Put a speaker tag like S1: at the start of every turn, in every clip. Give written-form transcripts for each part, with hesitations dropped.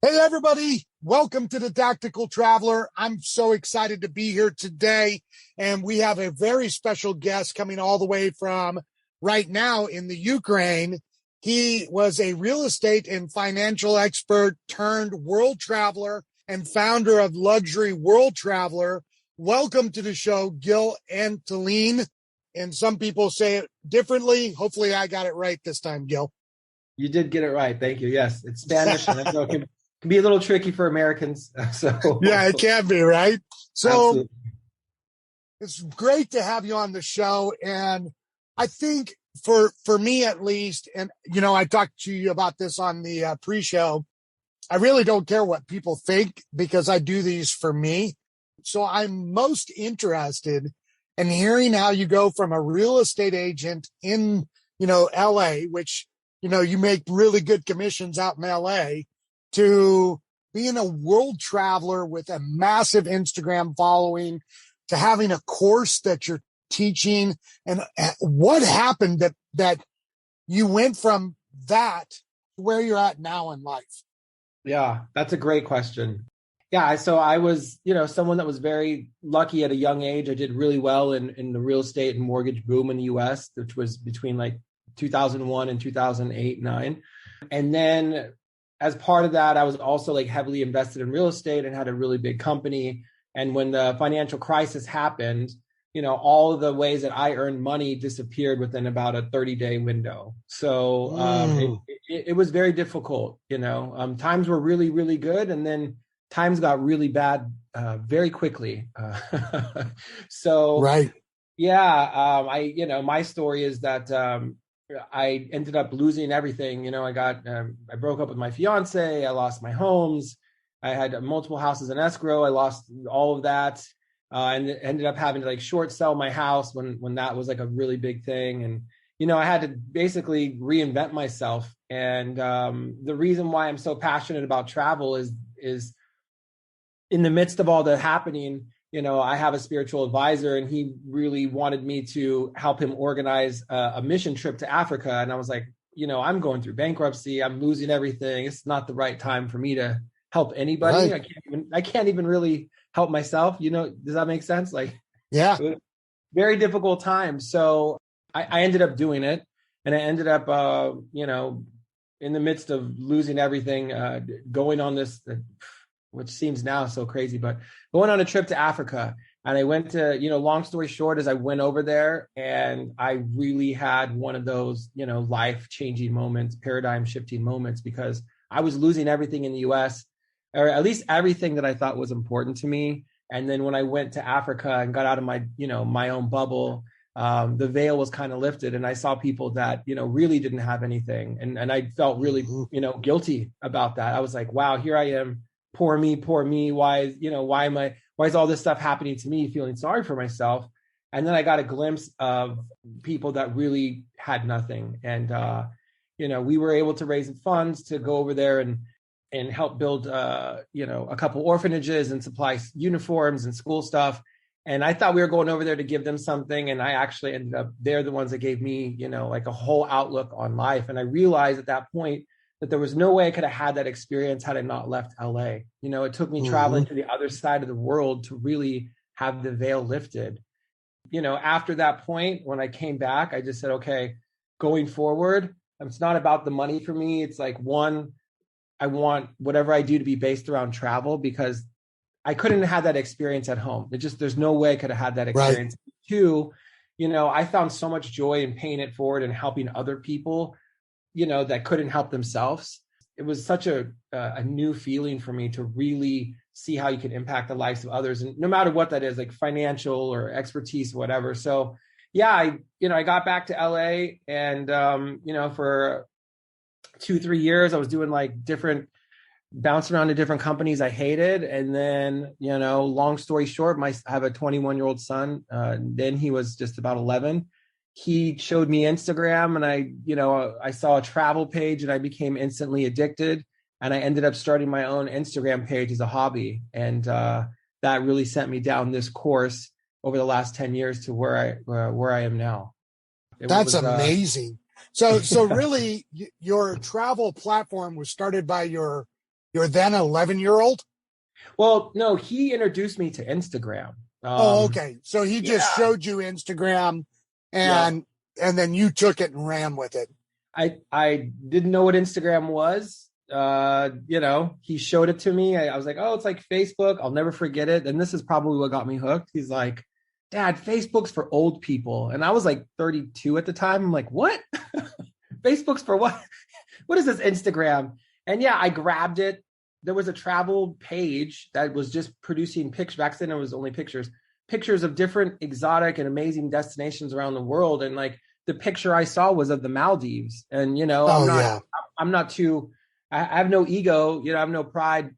S1: Hey, everybody. Welcome to the Tactical Traveler. I'm so excited to be here today. And we have a very special guest coming all the way from right now in the Ukraine. He was a real estate and financial expert turned world traveler and founder of Luxury World Traveler. Welcome to the show, Gil Antolin. And some people say it differently. Hopefully I got it right this time, Gil.
S2: You did get it right. Thank you. Yes, it's Spanish. And I know it can be a little tricky for Americans. So
S1: yeah, it can be, right? So
S2: absolutely.
S1: It's great to have you on the show. And I think for me, at least, and, I talked to you about this on the pre-show. I really don't care what people think because I do these for me. So I'm most interested in hearing how you go from a real estate agent in, LA, which, you make really good commissions out in LA, to being a world traveler with a massive Instagram following, to having a course that you're teaching. And what happened that you went from that to where you're at now in life?
S2: Yeah, that's a great question. Yeah, so I was, someone that was very lucky at a young age. I did really well in the real estate and mortgage boom in the US, which was between like 2001 and 2008, 9. And then as part of that, I was also like heavily invested in real estate and had a really big company. And when the financial crisis happened, all of the ways that I earned money disappeared within about a 30-day window. So it was very difficult. Times were really, really good. And then times got really bad very quickly. So,
S1: right.
S2: Yeah, my story is that I ended up losing everything. I broke up with my fiance. I lost my homes. I had multiple houses in escrow. I lost all of that, and ended up having to like short sell my house when that was like a really big thing. And I had to basically reinvent myself. And the reason why I'm so passionate about travel is in the midst of all that happening. I have a spiritual advisor, and he really wanted me to help him organize a mission trip to Africa. And I was like, I'm going through bankruptcy. I'm losing everything. It's not the right time for me to help anybody. Right. I can't even really help myself. Does that make sense? Like,
S1: yeah,
S2: very difficult time. So I ended up doing it, and I ended up, in the midst of losing everything, going on this, which seems now so crazy, but going on a trip to Africa. And I went to, long story short, is I went over there and I really had one of those, life-changing moments, paradigm-shifting moments, because I was losing everything in the US, or at least everything that I thought was important to me. And then when I went to Africa and got out of my, my own bubble, the veil was kind of lifted, and I saw people that, really didn't have anything. And I felt really, guilty about that. I was like, wow, here I am. Poor me. Why is all this stuff happening to me? Feeling sorry for myself. And then I got a glimpse of people that really had nothing. And, we were able to raise funds to go over there and help build, a couple orphanages and supply uniforms and school stuff. And I thought we were going over there to give them something. And I actually ended up, they're the ones that gave me, like a whole outlook on life. And I realized at that point that there was no way I could have had that experience had I not left LA. It took me traveling to the other side of the world to really have the veil lifted. After that point, when I came back, I just said, okay, going forward, it's not about the money for me. It's like, one, I want whatever I do to be based around travel, because I couldn't have had that experience at home. There's no way I could have had that experience. Right. Two, I found so much joy in paying it forward and helping other people that couldn't help themselves. It was such a new feeling for me to really see how you can impact the lives of others. And no matter what that is, like financial or expertise, or whatever. So yeah, I got back to LA, and, for 2-3 years, I was doing like bouncing around to different companies I hated. And then, long story short, I have a 21-year-old son. Then he was just about 11. He showed me Instagram, and I saw a travel page, and I became instantly addicted. And I ended up starting my own Instagram page as a hobby. And that really sent me down this course over the last 10 years to where I am now.
S1: That's amazing. So really your travel platform was started by your your then 11-year-old?
S2: Well, no, he introduced me to Instagram.
S1: Okay. So he just showed you Instagram
S2: Yeah.
S1: and then you took it and ran with it.
S2: I didn't know what Instagram was. He showed it to me. I was like, oh, it's like Facebook. I'll never forget it. And this is probably what got me hooked. He's like, Dad, Facebook's for old people. And I was like 32 at the time. I'm like, what? Facebook's for what? What is this Instagram? And yeah, I grabbed it. There was a travel page that was just producing pictures. Back then it was only pictures of different exotic and amazing destinations around the world. And like the picture I saw was of the Maldives. And, I'm not too, I have no ego, I have no pride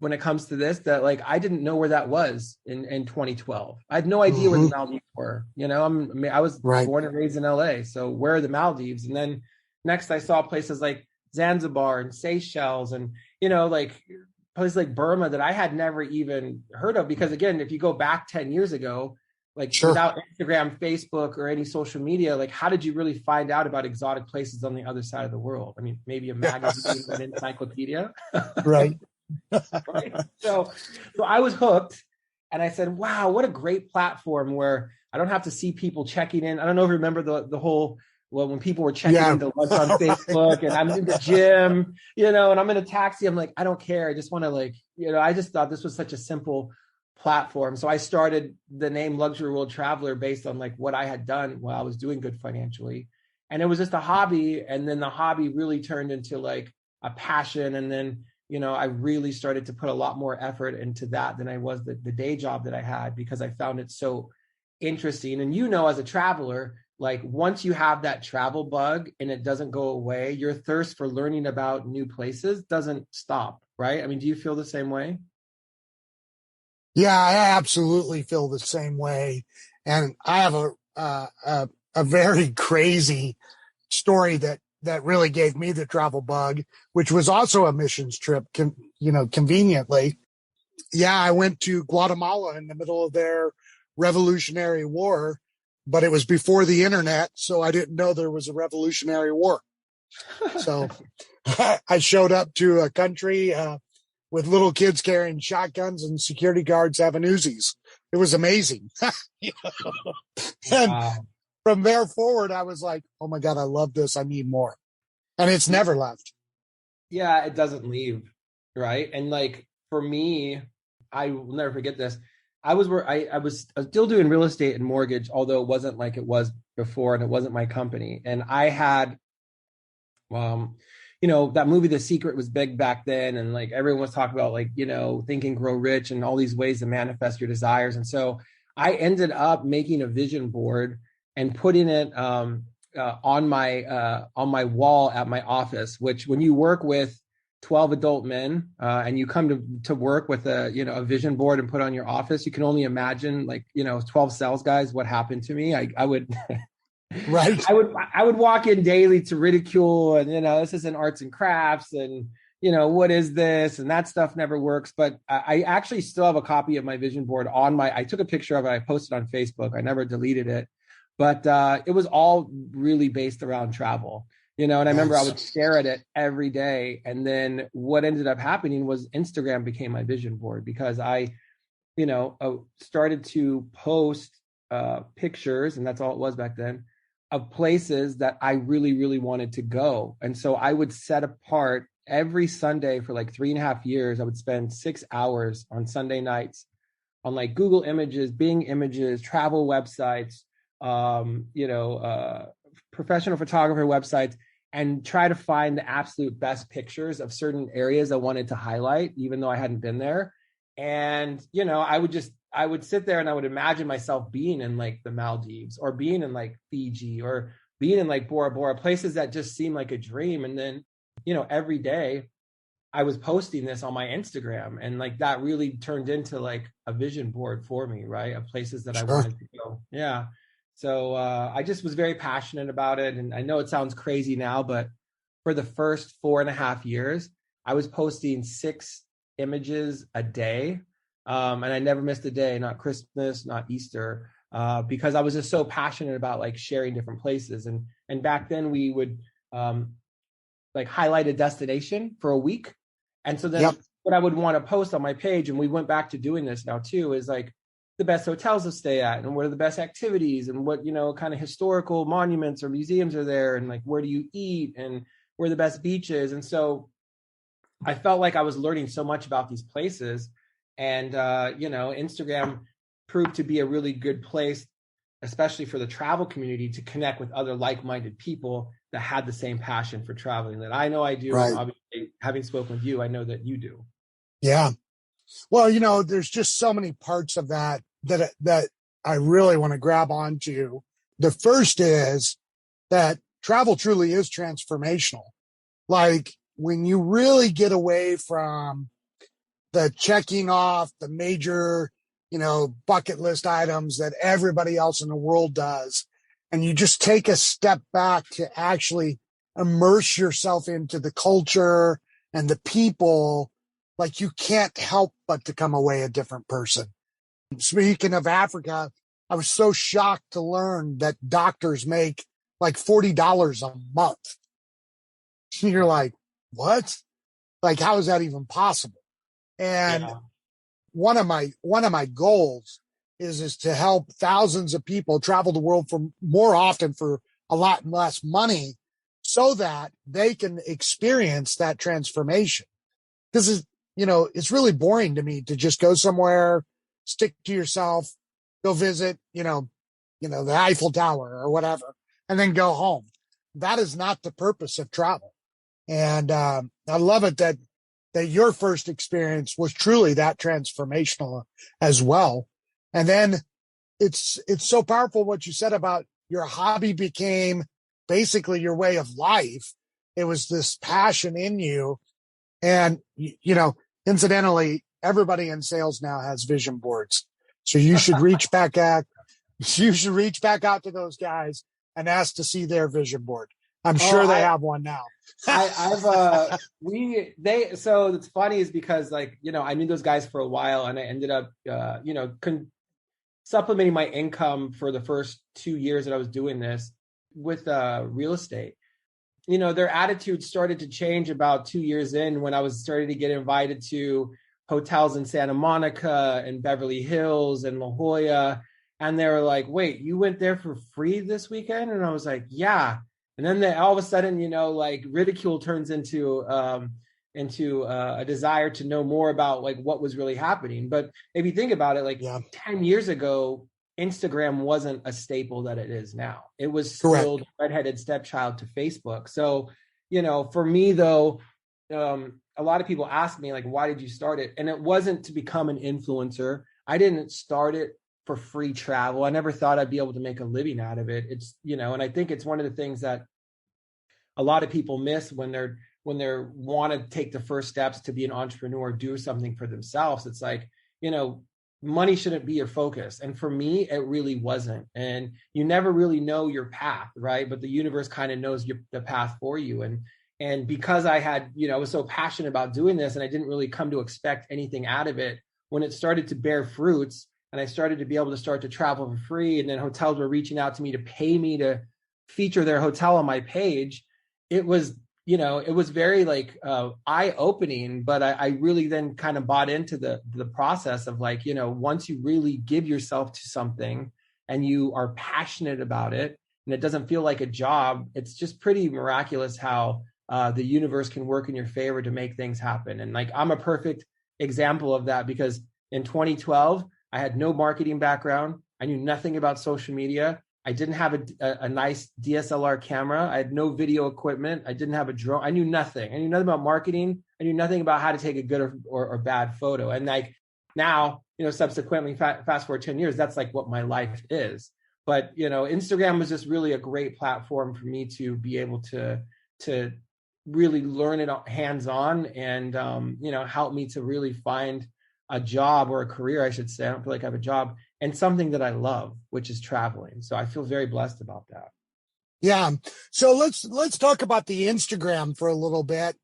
S2: when it comes to this, that like, I didn't know where that was in 2012. I had no idea where the Maldives were. I was born and raised in LA. So where are the Maldives? And then next I saw places like Zanzibar and Seychelles and, like places like Burma that I had never even heard of. Because again, if you go back 10 years ago, like without Instagram, Facebook, or any social media, like how did you really find out about exotic places on the other side of the world? I mean, maybe a magazine, an encyclopedia.
S1: Right.
S2: Right. So I was hooked and I said, wow, what a great platform where I don't have to see people checking in. I don't know if you remember the whole, when people were checking into lunch on Facebook and I'm in the gym, and I'm in a taxi, I'm like, I don't care. I just want to I just thought this was such a simple platform. So I started the name Luxury World Traveler based on like what I had done while I was doing good financially. And it was just a hobby. And then the hobby really turned into like a passion. And then, I really started to put a lot more effort into that than I was the day job that I had, because I found it so interesting. And, as a traveler, like once you have that travel bug and it doesn't go away, your thirst for learning about new places doesn't stop, right? I mean, do you feel the same way?
S1: Yeah, I absolutely feel the same way. And I have a very crazy story that really gave me the travel bug, which was also a missions trip, conveniently. Yeah, I went to Guatemala in the middle of their Revolutionary War, but it was before the internet, so I didn't know there was a Revolutionary War. So I showed up to a country with little kids carrying shotguns and security guards having Uzis. It was amazing. And from there forward, I was like, oh my God, I love this. I need more. And it's never left.
S2: Yeah, it doesn't leave. Right. And like for me, I will never forget this. I was still doing real estate and mortgage, although it wasn't like it was before and it wasn't my company. And I had, that movie, The Secret, was big back then. And like everyone was talking about like, Think and Grow Rich and all these ways to manifest your desires. And so I ended up making a vision board and putting it on my wall at my office, which when you work with 12 adult men and you come to work with a vision board and put on your office, you can only imagine 12 sales guys, what happened to me. I would
S1: right.
S2: I would walk in daily to ridicule and, this isn't arts and crafts and, what is this? And that stuff never works. But I actually still have a copy of my vision board I took a picture of it. I posted on Facebook. I never deleted it, but it was all really based around travel, and I remember I would stare at it every day. And then what ended up happening was Instagram became my vision board, because I, started to post pictures, and that's all it was back then, of places that I really, really wanted to go. And so I would set apart every Sunday for like 3.5 years. I would spend 6 hours on Sunday nights on like Google Images, Bing Images, travel websites, professional photographer websites, and try to find the absolute best pictures of certain areas I wanted to highlight, even though I hadn't been there. And, I would sit there and I would imagine myself being in like the Maldives or being in like Fiji or being in like Bora Bora, places that just seem like a dream. And then, every day I was posting this on my Instagram, and like that really turned into like a vision board for me, right? Of places that I wanted to go. Yeah. So I just was very passionate about it. And I know it sounds crazy now, but for the first 4.5 years, I was posting 6 images a day. And I never missed a day, not Christmas, not Easter, because I was just so passionate about like sharing different places. And back then we would like highlight a destination for a week. And so then
S1: Yep.
S2: what I would want to post on my page, and we went back to doing this now too, is like the best hotels to stay at and what are the best activities and what, kind of historical monuments or museums are there and like where do you eat and where are the best beaches. And so I felt like I was learning so much about these places. And, Instagram proved to be a really good place, especially for the travel community, to connect with other like-minded people that had the same passion for traveling that I know I do.
S1: Right.
S2: And obviously, having spoken with you, I know that you do.
S1: Yeah. Well, there's just so many parts of that I really want to grab onto. The first is that travel truly is transformational. Like when you really get away from the checking off the major, bucket list items that everybody else in the world does, and you just take a step back to actually immerse yourself into the culture and the people, like you can't help but to come away a different person. Speaking of Africa, I was so shocked to learn that doctors make like $40 a month. You're like, what? Like, how is that even possible? And
S2: Yeah.
S1: one of my goals is to help thousands of people travel the world for more often for a lot less money so that they can experience that transformation. Because it's really boring to me to just go somewhere, stick to yourself, go visit, the Eiffel Tower or whatever, and then go home. That is not the purpose of travel. And I love it that your first experience was truly that transformational as well. And then it's so powerful what you said about your hobby became basically your way of life. It was this passion in you. And, incidentally, everybody in sales now has vision boards. So you should reach back out to those guys and ask to see their vision board. I'm sure they have one now.
S2: So it's funny is because I knew those guys for a while and I ended up, supplementing my income for the first 2 years that I was doing this with real estate. Their attitude started to change about 2 years in when I was starting to get invited to hotels in Santa Monica and Beverly Hills and La Jolla. And they were like, wait, you went there for free this weekend? And I was like, yeah. And then all of a sudden, ridicule turns into a desire to know more about what was really happening. But if you think about it, 10 years ago, Instagram wasn't a staple that it is now. It was still the redheaded stepchild to Facebook. So, for me though, a lot of people ask me why did you start it? And it wasn't to become an influencer. I didn't start it for free travel. I never thought I'd be able to make a living out of it. It's, and I think it's one of the things that a lot of people miss when they're want to take the first steps to be an entrepreneur, do something for themselves. It's money shouldn't be your focus. And for me, it really wasn't. And you never really know your path, right? But the universe kind of knows the path for you. And because I had, I was so passionate about doing this and I didn't really come to expect anything out of it, when it started to bear fruits and I started to be able to start to travel for free, and then hotels were reaching out to me to pay me to feature their hotel on my page, it was very eye-opening, but I really then kind of bought into the process of once you really give yourself to something and you are passionate about it and it doesn't feel like a job, it's just pretty miraculous how the universe can work in your favor to make things happen. And I'm a perfect example of that because in 2012, I had no marketing background. I knew nothing about social media. I didn't have a nice DSLR camera. I had no video equipment. I didn't have a drone. I knew nothing. I knew nothing about marketing. I knew nothing about how to take a good or bad photo. And now, subsequently, fast forward 10 years, that's what my life is. But, Instagram was just really a great platform for me to be able to really learn it hands-on and, help me to really find a job or a career, I should say. I don't feel like I have a job, and something that I love, which is traveling. So I feel very blessed about that.
S1: Yeah. So let's talk about the Instagram for a little bit.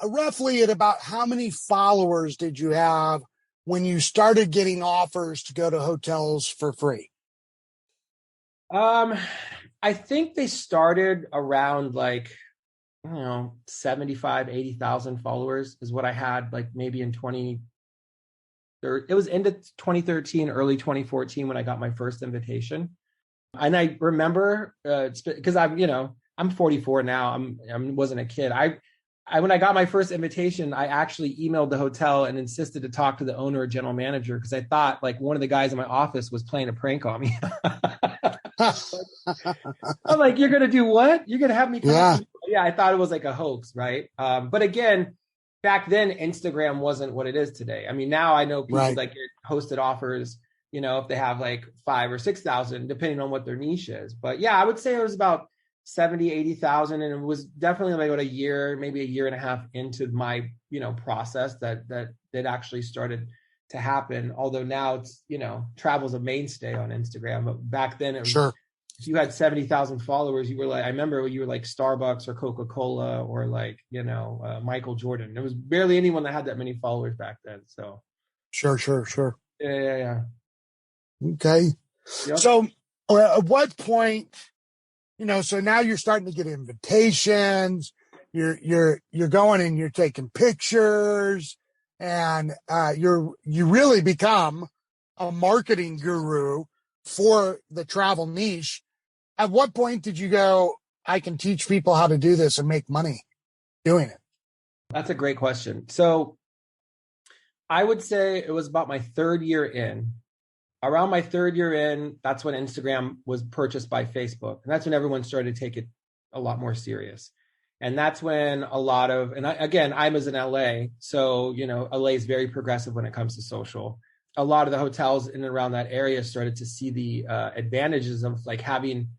S1: Roughly at about how many followers did you have when you started getting offers to go to hotels for free?
S2: I think they started around 75, 80,000 followers is what I had, like maybe in it was into 2013, early 2014 when I got my first invitation. And I remember, because I'm 44 now. I wasn't a kid. When I got my first invitation, I actually emailed the hotel and insisted to talk to the owner or general manager because I thought like one of the guys in my office was playing a prank on me. I'm like, you're gonna do what? You're gonna have me come
S1: Yeah.
S2: Yeah, I thought it was like a hoax, right? But again, back then Instagram wasn't what it is today. I mean, now I know people
S1: Right.
S2: that get hosted offers, if they have like 5 or 6,000, depending on what their niche is. But yeah, I would say it was about 70, 80,000. And it was definitely like about a year, maybe a year and a half into my, process that actually started to happen. Although now it's, travel's a mainstay on Instagram. But back then it was,
S1: Sure.
S2: if you had 70,000 followers, you were like, I remember you were like Starbucks or Coca-Cola or like, Michael Jordan. There was barely anyone that had that many followers back then. So.
S1: Sure.
S2: Yeah.
S1: Okay.
S2: Yep.
S1: So at what point, so now you're starting to get invitations, you're going and you're taking pictures, and you really become a marketing guru for the travel niche. At what point did you go, I can teach people how to do this and make money doing it?
S2: That's a great question. So I would say it was about my third year in. Around my third year in, that's when Instagram was purchased by Facebook. And that's when everyone started to take it a lot more serious. And that's when a lot of, I was in LA. So, LA is very progressive when it comes to social. A lot of the hotels in and around that area started to see the advantages of like having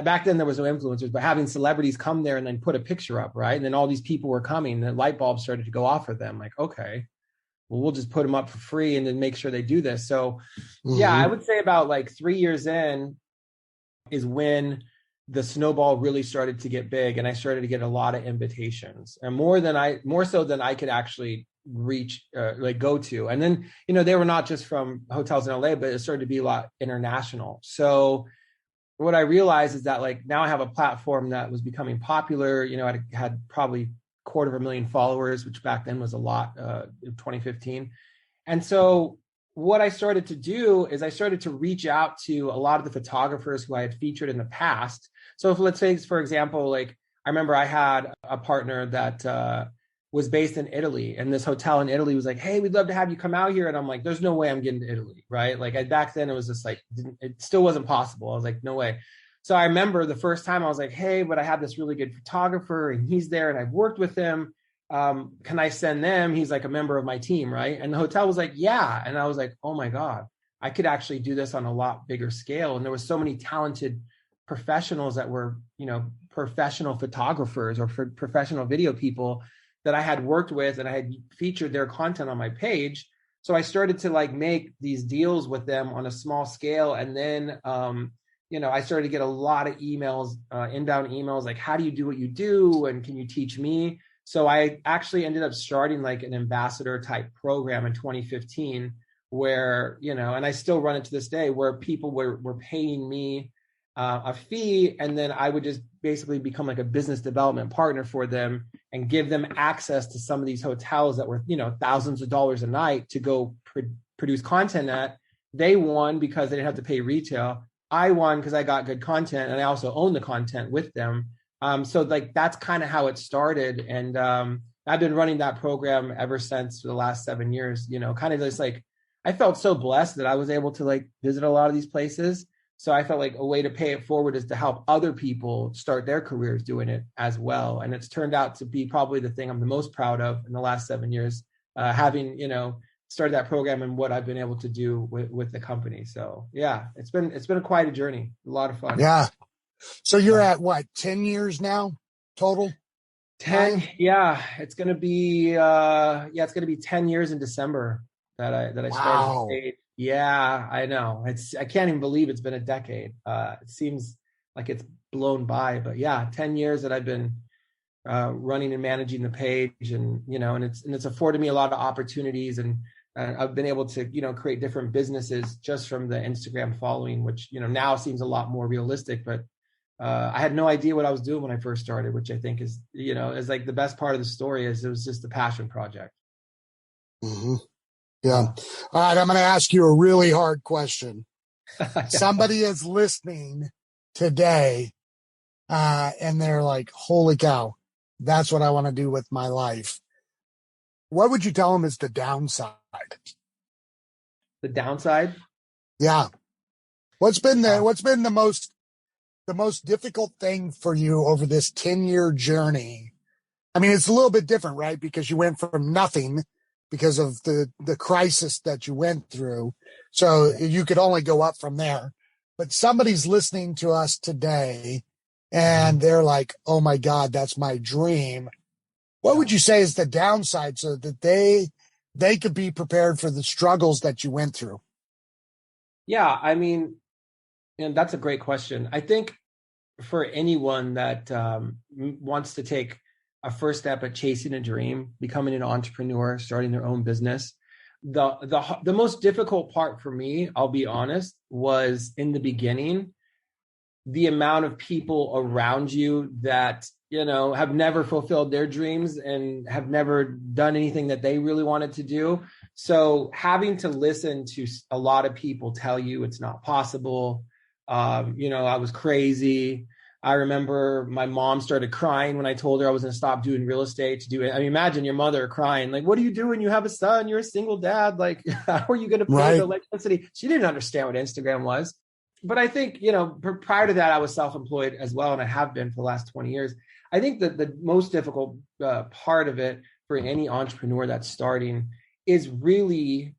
S2: back then there was no influencers, but having celebrities come there and then put a picture up, right? And then all these people were coming, the light bulbs started to go off for them. Like, okay, well, we'll just put them up for free and then make sure they do this. So yeah, I would say about like 3 years in is when the snowball really started to get big and I started to get a lot of invitations and more so than I could actually reach, go to. And then, they were not just from hotels in LA, but it started to be a lot international. So what I realized is that like now I have a platform that was becoming popular. I had probably 250,000 followers, which back then was a lot, in 2015. And so what I started to do is I started to reach out to a lot of the photographers who I had featured in the past. So if let's say, for example, like I remember I had a partner that was based in Italy, and this hotel in Italy was like, hey, we'd love to have you come out here. And I'm like, there's no way I'm getting to Italy, right? Like back then it was just like, it still wasn't possible. I was like, no way. So I remember the first time I was like, hey, but I have this really good photographer and he's there and I've worked with him. Can I send them? He's like a member of my team, right? And the hotel was like, yeah. And I was like, oh my God, I could actually do this on a lot bigger scale. And there was so many talented professionals that were, professional photographers or professional video people that I had worked with and I had featured their content on my page. So I started to like make these deals with them on a small scale. And then, I started to get a lot of emails, inbound emails, like, how do you do what you do? And can you teach me? So I actually ended up starting like an ambassador type program in 2015 where, and I still run it to this day, where people were paying me a fee. And then I would just basically become like a business development partner for them and give them access to some of these hotels that were, thousands of dollars a night to go produce content at. They won because they didn't have to pay retail. I won because I got good content and I also own the content with them. So like, that's kind of how it started. And I've been running that program ever since for the last 7 years, kind of just like, I felt so blessed that I was able to like visit a lot of these places. So I felt like a way to pay it forward is to help other people start their careers doing it as well. And it's turned out to be probably the thing I'm the most proud of in the last 7 years, having, started that program and what I've been able to do with the company. So yeah, it's been quite a journey, a lot of fun.
S1: Yeah. So you're at what, 10 years now total?
S2: 10. Yeah. It's going to be, it's going to be 10 years in December that I started.
S1: Wow.
S2: Yeah, I know. I can't even believe it's been a decade. It seems like it's blown by, but yeah, 10 years that I've been running and managing the page, and and it's afforded me a lot of opportunities, and I've been able to create different businesses just from the Instagram following, which now seems a lot more realistic. But I had no idea what I was doing when I first started, which I think is, is like the best part of the story is it was just a passion project.
S1: Mm-hmm. Yeah. All right. I'm going to ask you a really hard question.
S2: Yeah.
S1: Somebody is listening today, and they're like, holy cow, that's what I want to do with my life. What would you tell them is the downside?
S2: The downside?
S1: Yeah. What's been the most difficult thing for you over this 10-year journey? I mean, it's a little bit different, right? Because you went from nothing because of the crisis that you went through. So you could only go up from there. But somebody's listening to us today and they're like, oh my God, that's my dream. What would you say is the downside so that they could be prepared for the struggles that you went through?
S2: Yeah, I mean, that's a great question. I think for anyone that wants to take a first step at chasing a dream, becoming an entrepreneur, starting their own business, the most difficult part for me, I'll be honest, was in the beginning, the amount of people around you that have never fulfilled their dreams and have never done anything that they really wanted to do. So having to listen to a lot of people tell you it's not possible. I was crazy. I remember my mom started crying when I told her I was going to stop doing real estate to do it. I mean, imagine your mother crying, like, what are you doing? You have a son, you're a single dad. Like, how are you going to pay the electricity? She didn't understand what Instagram was. But I think, prior to that, I was self-employed as well. And I have been for the last 20 years. I think that the most difficult part of it for any entrepreneur that's starting is really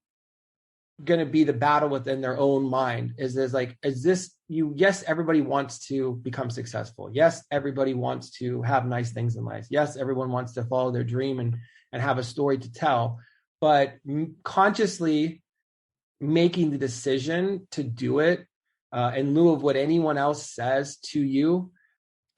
S2: going to be the battle within their own mind. Yes, everybody wants to become successful. Yes, everybody wants to have nice things in life. Yes, everyone wants to follow their dream and have a story to tell. But consciously making the decision to do it in lieu of what anyone else says to you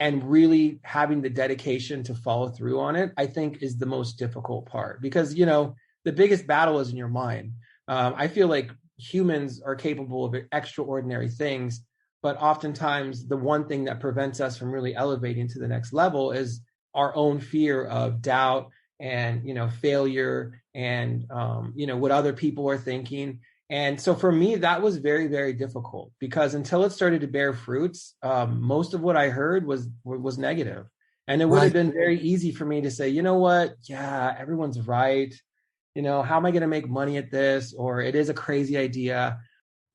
S2: and really having the dedication to follow through on it, I think is the most difficult part because, the biggest battle is in your mind. I feel like humans are capable of extraordinary things, but oftentimes the one thing that prevents us from really elevating to the next level is our own fear of doubt and, failure and, what other people are thinking. And so for me, that was very, very difficult because until it started to bear fruits, most of what I heard was negative. And it would have been very easy for me to say, you know what? Yeah, everyone's right. How am I going to make money at this? Or it is a crazy idea.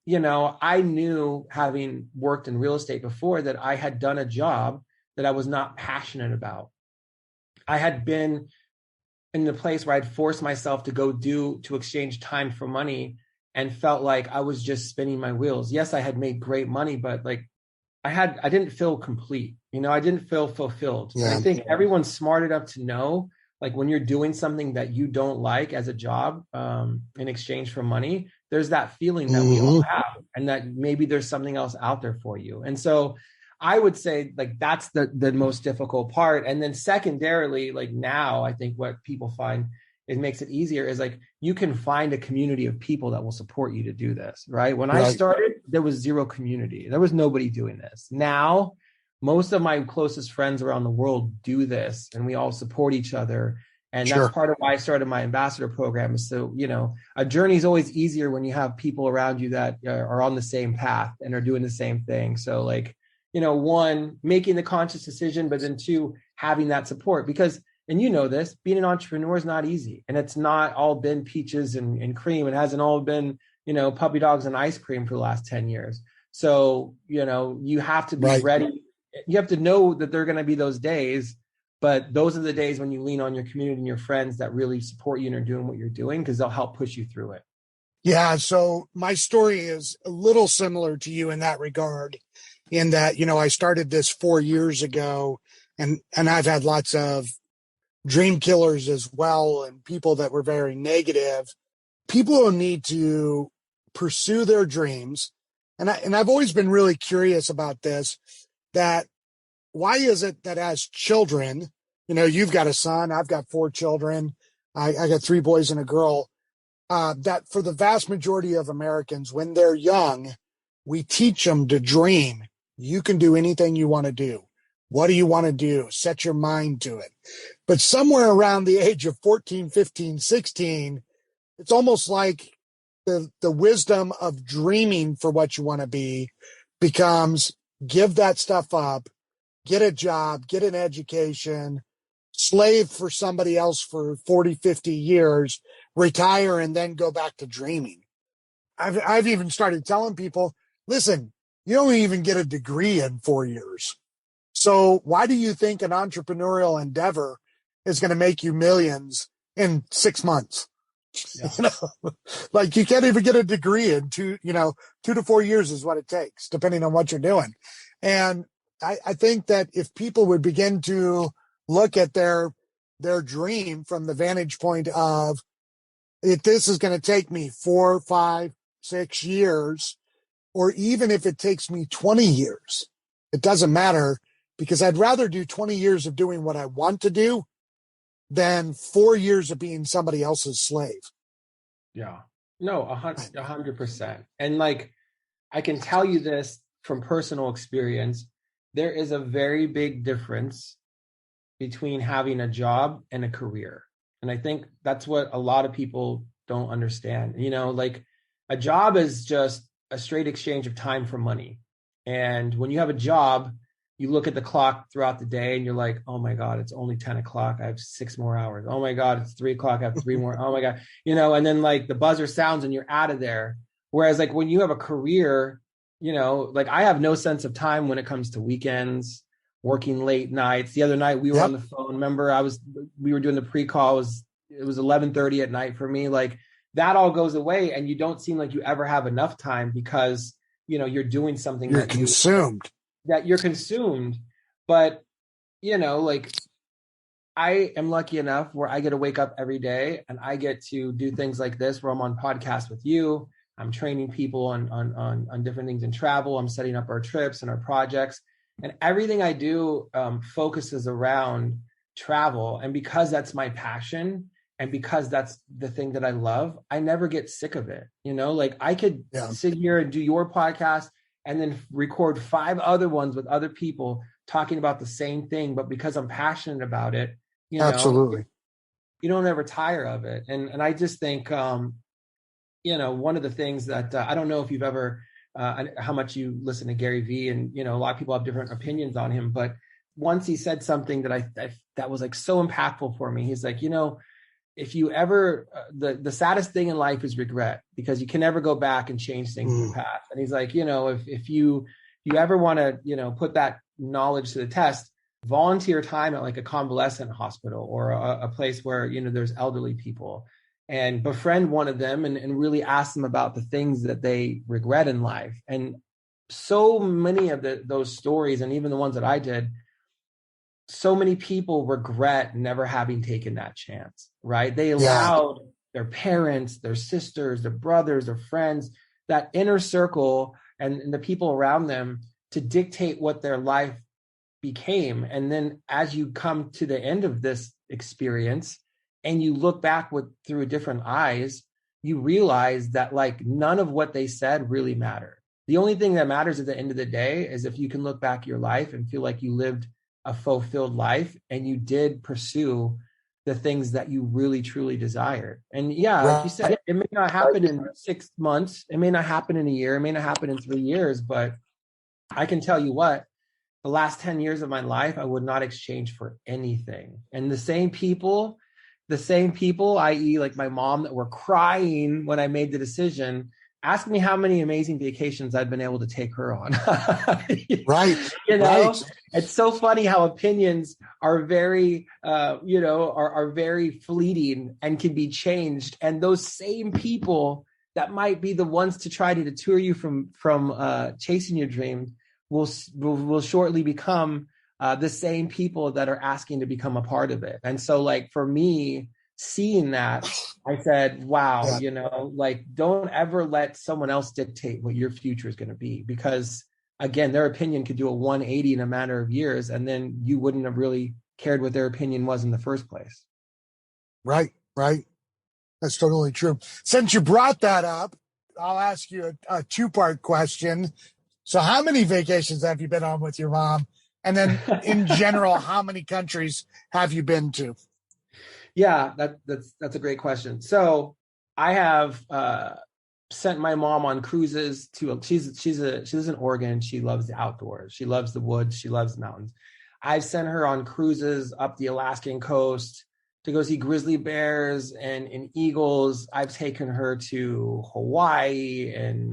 S2: I knew, having worked in real estate before, that I had done a job that I was not passionate about. I had been in the place where I'd forced myself to exchange time for money and felt like I was just spinning my wheels. Yes, I had made great money, but like I didn't feel complete. I didn't feel fulfilled. Yeah. And I think everyone's smart enough to know, like, when you're doing something that you don't like as a job in exchange for money, there's that feeling that we all have, and that maybe there's something else out there for you. And so I would say, like, that's the most difficult part. And then secondarily, like, now I think what people find it makes it easier is, like, you can find a community of people that will support you to do this, right? When I started, there was zero community. There was nobody doing this. Now, most of my closest friends around the world do this, and we all support each other. And that's part of why I started my ambassador program. So, a journey is always easier when you have people around you that are on the same path and are doing the same thing. So, like, one, making the conscious decision, but then two, having that support. Because, and this, being an entrepreneur is not easy. And it's not all been peaches and cream. It hasn't all been, puppy dogs and ice cream for the last 10 years. So, you have to be ready. You have to know that there are going to be those days, but those are the days when you lean on your community and your friends that really support you and are doing what you're doing, because they'll help push you through it.
S1: Yeah. So my story is a little similar to you in that regard, in that, I started this 4 years ago, and I've had lots of dream killers as well, and people that were very negative. People who need to pursue their dreams. And I've always been really curious about this, that why is it that as children, you've got a son, I've got 4 children, I got 3 boys and a girl, that for the vast majority of Americans, when they're young, we teach them to dream. You can do anything you want to do. What do you want to do? Set your mind to it. But somewhere around the age of 14, 15, 16, it's almost like the wisdom of dreaming for what you want to be becomes give that stuff up, get a job, get an education, slave for somebody else for 40, 50 years, retire, and then go back to dreaming. I've even started telling people, listen, you don't even get a degree in 4 years. So why do you think an entrepreneurial endeavor is going to make you millions in 6 months?
S2: Yeah.
S1: You know, like you can't even get a degree in 2 to 4 years is what it takes, depending on what you're doing. And I think that if people would begin to look at their dream from the vantage point of, if this is going to take me 4, 5, 6 years, or even if it takes me 20 years, it doesn't matter, because I'd rather do 20 years of doing what I want to do than 4 years of being somebody else's slave.
S2: Yeah. No, 100%. And like, I can tell you this from personal experience, there is a very big difference between having a job and a career. And I think that's what a lot of people don't understand. Like a job is just a straight exchange of time for money. And when you have a job, you look at the clock throughout the day and you're like, oh my God, it's only 10 o'clock. I have 6 more hours. Oh my God, it's 3 o'clock. I have 3 more. Oh my God. And then like the buzzer sounds and you're out of there. Whereas like when you have a career, like I have no sense of time when it comes to weekends, working late nights. The other night we were on the phone. Remember, we were doing the pre-call. It was 11:30 at night for me. Like that all goes away, and you don't seem like you ever have enough time because you're doing something
S1: you're consumed.
S2: But like I am lucky enough where I get to wake up every day and I get to do things like this, where I'm on podcasts with you. I'm training people on different things in travel. I'm setting up our trips and our projects. And everything I do focuses around travel. And because that's my passion and because that's the thing that I love, I never get sick of it. Like I could sit here and do your podcast and then record 5 other ones with other people talking about the same thing. But because I'm passionate about it,
S1: absolutely,
S2: you don't ever tire of it. And I just think, one of the things that I don't know if you've ever, how much you listen to Gary Vee, and a lot of people have different opinions on him, but once he said something that was like so impactful for me. He's like, if you ever, the saddest thing in life is regret, because you can never go back and change things in the past. And he's like, if you ever want to, put that knowledge to the test, volunteer time at like a convalescent hospital or a place where, there's elderly people, and befriend one of them and really ask them about the things that they regret in life. And so many of those stories, and even the ones that I did, so many people regret never having taken that chance, right? They allowed their parents, their sisters, their brothers, their friends, that inner circle and the people around them to dictate what their life became. And then as you come to the end of this experience and you look back through different eyes, you realize that like none of what they said really mattered. The only thing that matters at the end of the day is if you can look back at your life and feel like you lived a fulfilled life and you did pursue the things that you really truly desired. And like you said, it may not happen in 6 months. It may not happen in a year. It may not happen in 3 years, but I can tell you what, the last 10 years of my life, I would not exchange for anything. And the same people, i.e. like my mom, that were crying when I made the decision, ask me how many amazing vacations I've been able to take her on.
S1: Right.
S2: Right. It's so funny how opinions are very, are very fleeting and can be changed. And those same people that might be the ones to try to deter you from chasing your dreams will shortly become the same people that are asking to become a part of it. And so like for me, seeing that, I said, wow, like don't ever let someone else dictate what your future is going to be, because again, their opinion could do a 180 in a matter of years, and then you wouldn't have really cared what their opinion was in the first place.
S1: Right. That's totally true. Since you brought that up, I'll ask you a 2-part question. So how many vacations have you been on with your mom? And then in general, how many countries have you been to?
S2: Yeah, that's a great question. So I have sent my mom on cruises to she lives in Oregon. She loves the outdoors. She loves the woods. She loves the mountains. I've sent her on cruises up the Alaskan coast to go see grizzly bears and eagles. I've taken her to Hawaii and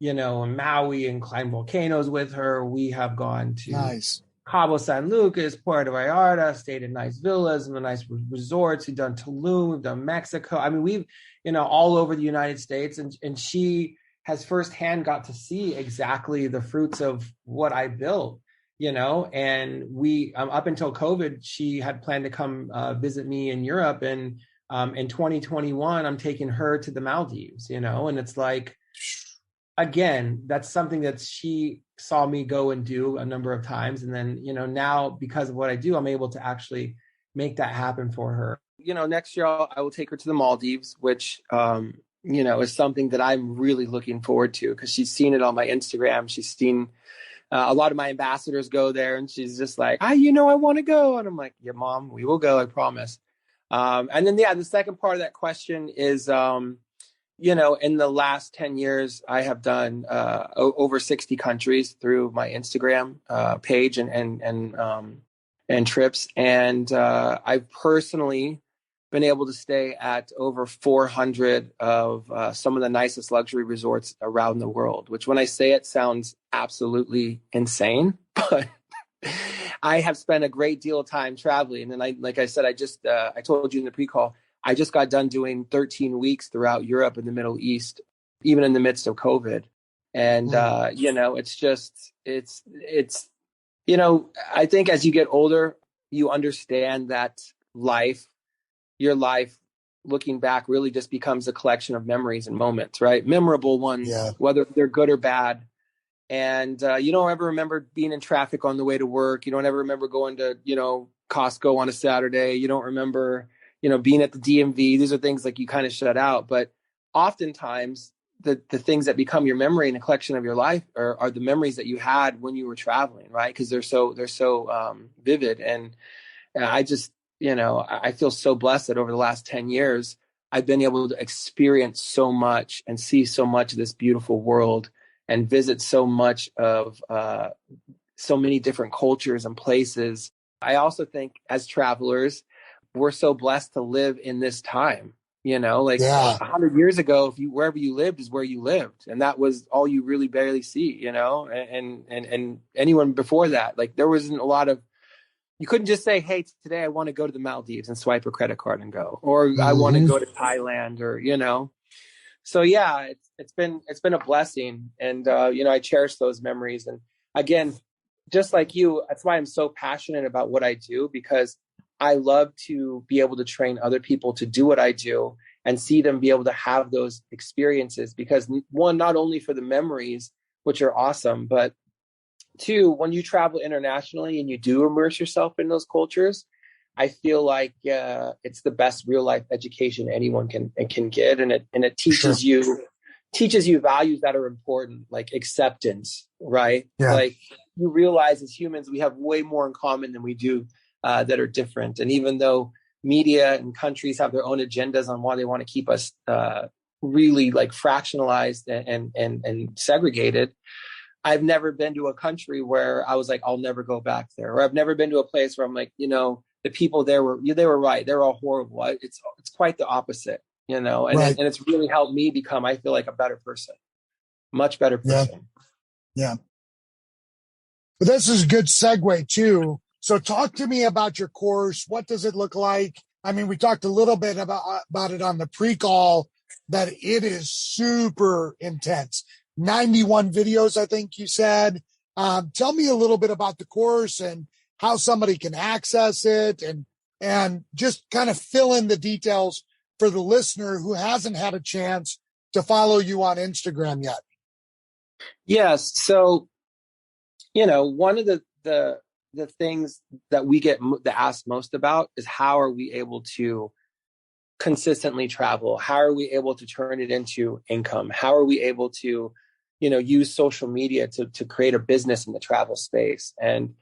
S2: Maui and climbed volcanoes with her. We have gone to
S1: Nice.
S2: Cabo San Lucas, Puerto Vallarta, stayed in nice villas and the nice resorts. We've done Tulum, we've done Mexico. I mean, we've, all over the United States. And she has firsthand got to see exactly the fruits of what I built, and we, up until COVID, she had planned to come visit me in Europe. And in 2021, I'm taking her to the Maldives, and it's like, again, that's something that she saw me go and do a number of times. And then, now because of what I do, I'm able to actually make that happen for her. Next year I will take her to the Maldives, which, is something that I'm really looking forward to because she's seen it on my Instagram. She's seen a lot of my ambassadors go there and she's just like, I want to go. And I'm like, yeah, Mom, we will go. I promise. And then, the second part of that question is, in the last 10 years, I have done over 60 countries through my Instagram page and trips. And I've personally been able to stay at over 400 of some of the nicest luxury resorts around the world, which when I say it sounds absolutely insane, but I have spent a great deal of time traveling. And like I said, I told you in the pre-call, I just got done doing 13 weeks throughout Europe and the Middle East, even in the midst of COVID. And, I think as you get older, you understand that your life, looking back, really just becomes a collection of memories and moments, right? Memorable ones, whether they're good or bad. And you don't ever remember being in traffic on the way to work. You don't ever remember going to, Costco on a Saturday. You don't remember being at the DMV. These are things like you kind of shut out. But oftentimes the things that become your memory and a collection of your life are the memories that you had when you were traveling, right? Because they're so vivid. And I just, I feel so blessed that over the last 10 years, I've been able to experience so much and see so much of this beautiful world and visit so much of so many different cultures and places. I also think as travelers, we're so blessed to live in this time, 100 years ago, wherever you lived is where you lived. And that was all you really barely see, and anyone before that, like there wasn't a lot of, you couldn't just say, hey, today I want to go to the Maldives and swipe a credit card and go, or I want to go to Thailand or, So yeah, it's been a blessing. And, I cherish those memories. And again, just like you, that's why I'm so passionate about what I do, because I love to be able to train other people to do what I do and see them be able to have those experiences. Because one, not only for the memories, which are awesome, but two, when you travel internationally and you do immerse yourself in those cultures, I feel like it's the best real life education anyone can get, and it teaches you values that are important, like acceptance, right?
S1: Yeah.
S2: Like you realize as humans we have way more in common than we do that are different. And even though media and countries have their own agendas on why they want to keep us really like fractionalized and segregated, I've never been to a country where I was like, I'll never go back there. Or I've never been to a place where I'm like, the people there they were right. They're all horrible. It's quite the opposite, and
S1: Right.
S2: and it's really helped me become, I feel like, a better person, much better person.
S1: Yeah. But this is a good segue too. So talk to me about your course. What does it look like? I mean, we talked a little bit about it on the pre-call, that it is super intense. 91 videos, I think you said. Tell me a little bit about the course and how somebody can access it, and just kind of fill in the details for the listener who hasn't had a chance to follow you on Instagram yet.
S2: Yes. So, one of the things that we get asked most about is how are we able to consistently travel? How are we able to turn it into income? How are we able to use social media to create a business in the travel space. And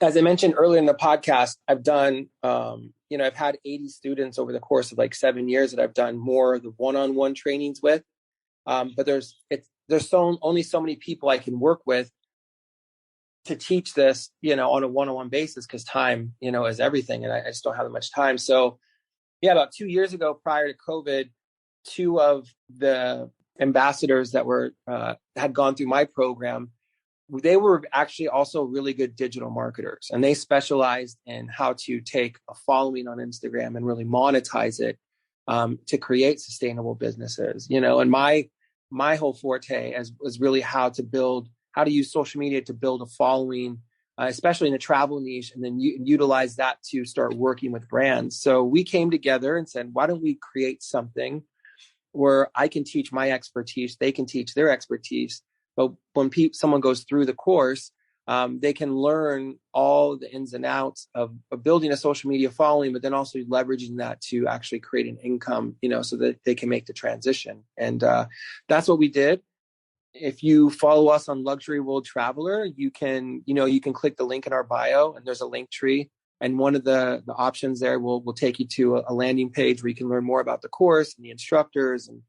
S2: as I mentioned earlier in the podcast, I've done, I've had 80 students over the course of like 7 years that I've done more of the one-on-one trainings with. But there's only so many people I can work with to teach this, on a one-on-one basis, because time, is everything. And I just don't have that much time. So yeah, about 2 years ago, prior to COVID, two of the ambassadors that had gone through my program, they were actually also really good digital marketers, and they specialized in how to take a following on Instagram and really monetize it to create sustainable businesses. And my whole forte was really how to use social media to build a following, especially in the travel niche, and then utilize that to start working with brands. So we came together and said, why don't we create something where I can teach my expertise, they can teach their expertise. But when someone goes through the course, they can learn all the ins and outs of building a social media following, but then also leveraging that to actually create an income, so that they can make the transition. And that's what we did. If you follow us on Luxury World Traveler, you can click the link in our bio, and there's a link tree. And one of the options there will take you to a landing page where you can learn more about the course and the instructors, and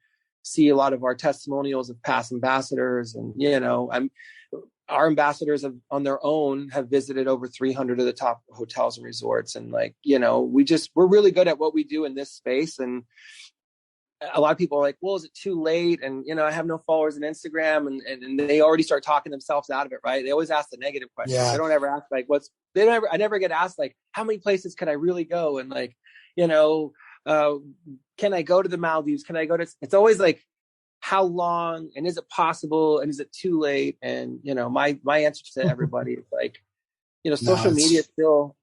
S2: see a lot of our testimonials of past ambassadors. And, our ambassadors on their own have visited over 300 of the top hotels and resorts. And we're really good at what we do in this space. And a lot of people are like, well, is it too late? And, I have no followers on Instagram, and they already start talking themselves out of it. Right. They always ask the negative questions.
S1: Yeah.
S2: They don't ever ask I never get asked like, how many places can I really go? And like, can I go to the Maldives? Can I go to, it's always like, how long, and is it possible? And is it too late? And, my answer to everybody is like, social media still,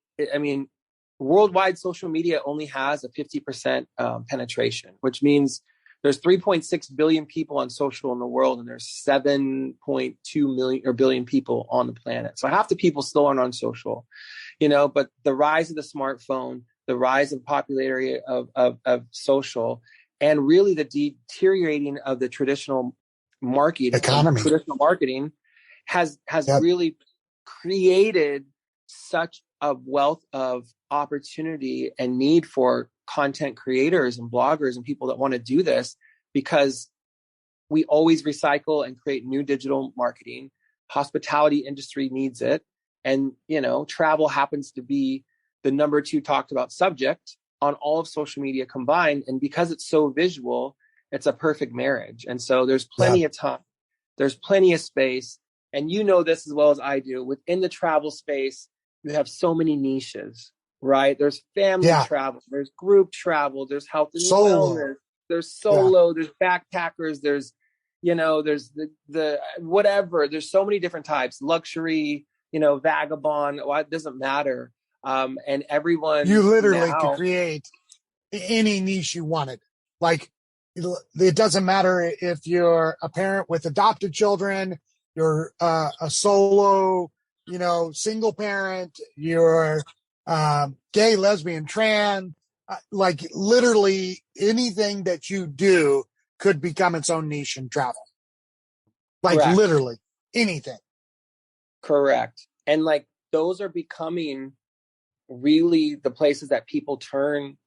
S2: worldwide social media only has a 50% penetration, which means there's 3.6 billion people on social in the world, and there's 7.2 million or billion people on the planet. So half the people still aren't on social, but the rise of the smartphone, the rise of popularity of social, and really the deteriorating of the traditional
S1: economy,
S2: traditional marketing has really created such a wealth of opportunity and need for content creators and bloggers and people that want to do this, because we always recycle and create new digital marketing. Hospitality industry needs it. And, travel happens to be the number 2 talked about subject on all of social media combined. And because it's so visual, it's a perfect marriage. And so there's plenty of time, there's plenty of space. And this as well as I do, within the travel space, you have so many niches, right? There's family travel, there's group travel, there's health and wellness, there's solo, there's backpackers, there's, there's the whatever, there's so many different types, luxury, vagabond, it doesn't matter. And everyone,
S1: you literally could create any niche you wanted. Like, it doesn't matter if you're a parent with adopted children, you're a solo, single parent, you're gay, lesbian, trans, like literally anything that you do could become its own niche in travel. Like Correct. Literally anything.
S2: Correct. And like those are becoming really the places that people turn